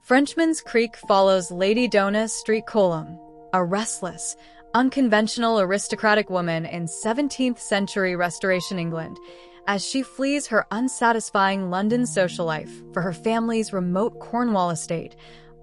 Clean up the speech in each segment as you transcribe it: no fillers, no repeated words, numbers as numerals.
Frenchman's Creek follows Lady Dona St. Columb, a restless, unconventional aristocratic woman in 17th century Restoration England, as she flees her unsatisfying London social life for her family's remote Cornwall estate,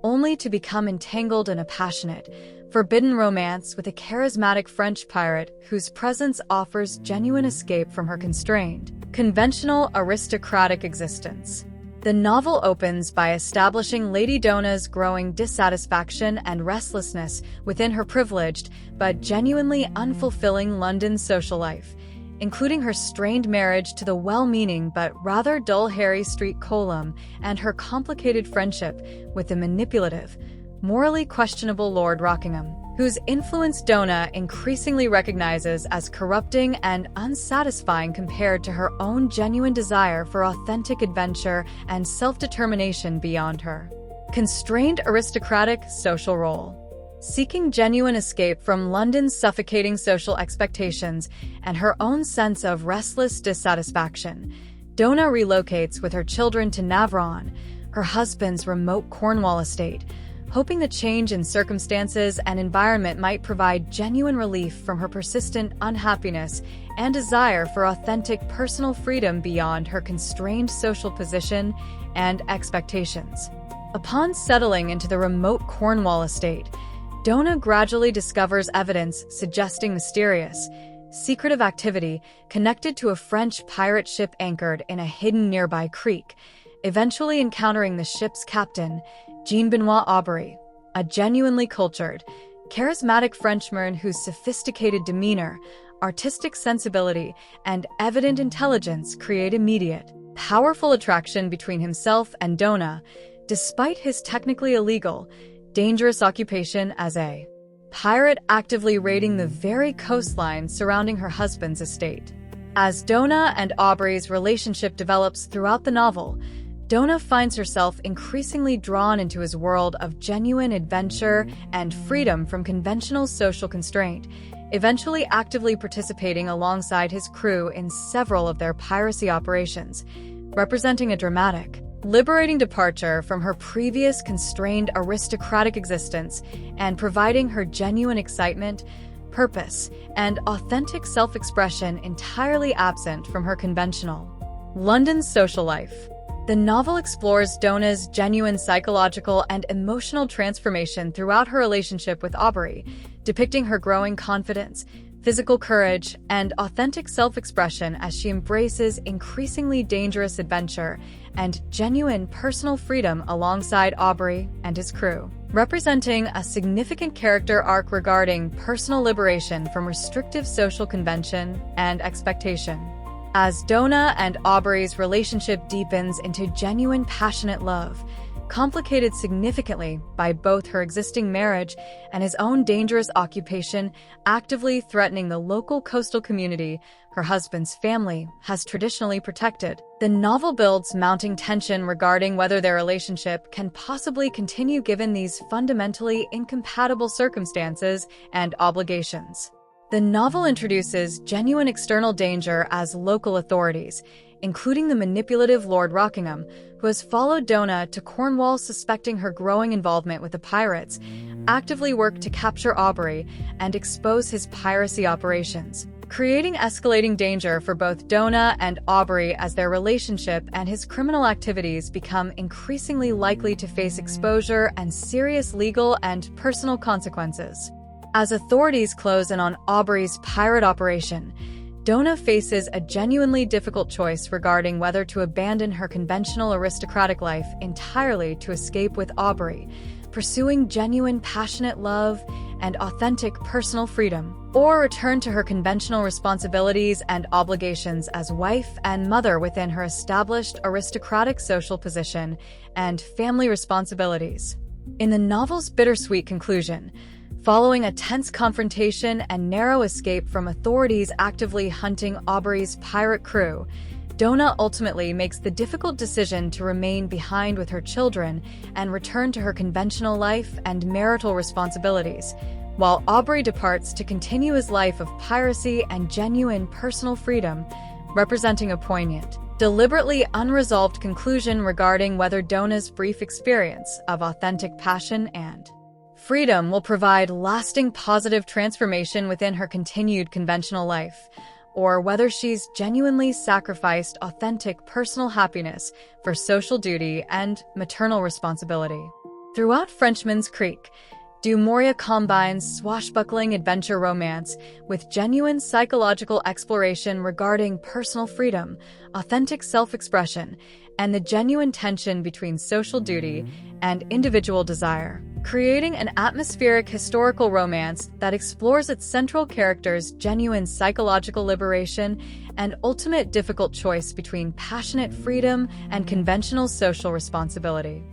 only to become entangled in a passionate, forbidden romance with a charismatic French pirate whose presence offers genuine escape from her constrained, conventional aristocratic existence. The novel opens by establishing Lady Dona's growing dissatisfaction and restlessness within her privileged but genuinely unfulfilling London social life, including her strained marriage to the well-meaning but rather dull Harry St. Columb and her complicated friendship with the manipulative, morally questionable Lord Rockingham, whose influence Dona increasingly recognizes as corrupting and unsatisfying compared to her own genuine desire for authentic adventure and self-determination beyond her constrained aristocratic social role. Seeking genuine escape from London's suffocating social expectations and her own sense of restless dissatisfaction, Dona relocates with her children to Navron, her husband's remote Cornwall estate, hoping the change in circumstances and environment might provide genuine relief from her persistent unhappiness and desire for authentic personal freedom beyond her constrained social position and expectations. Upon settling into the remote Cornwall estate, Dona gradually discovers evidence suggesting mysterious, secretive activity connected to a French pirate ship anchored in a hidden nearby creek, eventually encountering the ship's captain, Jean-Benoit Aubry, a genuinely cultured, charismatic Frenchman whose sophisticated demeanor, artistic sensibility, and evident intelligence create immediate, powerful attraction between himself and Dona, despite his technically illegal, dangerous occupation as a pirate actively raiding the very coastline surrounding her husband's estate. As Dona and Aubry's relationship develops throughout the novel, Dona finds herself increasingly drawn into his world of genuine adventure and freedom from conventional social constraint, eventually actively participating alongside his crew in several of their piracy operations, representing a dramatic, liberating departure from her previous constrained aristocratic existence and providing her genuine excitement, purpose, and authentic self-expression entirely absent from her conventional London social life. The novel explores Dona's genuine psychological and emotional transformation throughout her relationship with Aubry, depicting her growing confidence, physical courage, and authentic self-expression as she embraces increasingly dangerous adventure and genuine personal freedom alongside Aubry and his crew, representing a significant character arc regarding personal liberation from restrictive social convention and expectation. As Dona and Aubry's relationship deepens into genuine passionate love, complicated significantly by both her existing marriage and his own dangerous occupation actively threatening the local coastal community her husband's family has traditionally protected. The novel builds mounting tension regarding whether their relationship can possibly continue given these fundamentally incompatible circumstances and obligations. The novel introduces genuine external danger as local authorities, including the manipulative Lord Rockingham, who has followed Dona to Cornwall suspecting her growing involvement with the pirates, actively work to capture Aubry and expose his piracy operations, creating escalating danger for both Dona and Aubry as their relationship and his criminal activities become increasingly likely to face exposure and serious legal and personal consequences. As authorities close in on Aubry's pirate operation, Dona faces a genuinely difficult choice regarding whether to abandon her conventional aristocratic life entirely to escape with Aubry, pursuing genuine passionate love and authentic personal freedom, or return to her conventional responsibilities and obligations as wife and mother within her established aristocratic social position and family responsibilities. In the novel's bittersweet conclusion, following a tense confrontation and narrow escape from authorities actively hunting Aubry's pirate crew, Dona ultimately makes the difficult decision to remain behind with her children and return to her conventional life and marital responsibilities, while Aubry departs to continue his life of piracy and genuine personal freedom, representing a poignant, deliberately unresolved conclusion regarding whether Dona's brief experience of authentic passion and freedom will provide lasting positive transformation within her continued conventional life, or whether she's genuinely sacrificed authentic personal happiness for social duty and maternal responsibility. Throughout Frenchman's Creek, du Maurier combines swashbuckling adventure romance with genuine psychological exploration regarding personal freedom, authentic self-expression, and the genuine tension between social duty and individual desire, creating an atmospheric historical romance that explores its central character's genuine psychological liberation and ultimate difficult choice between passionate freedom and conventional social responsibility.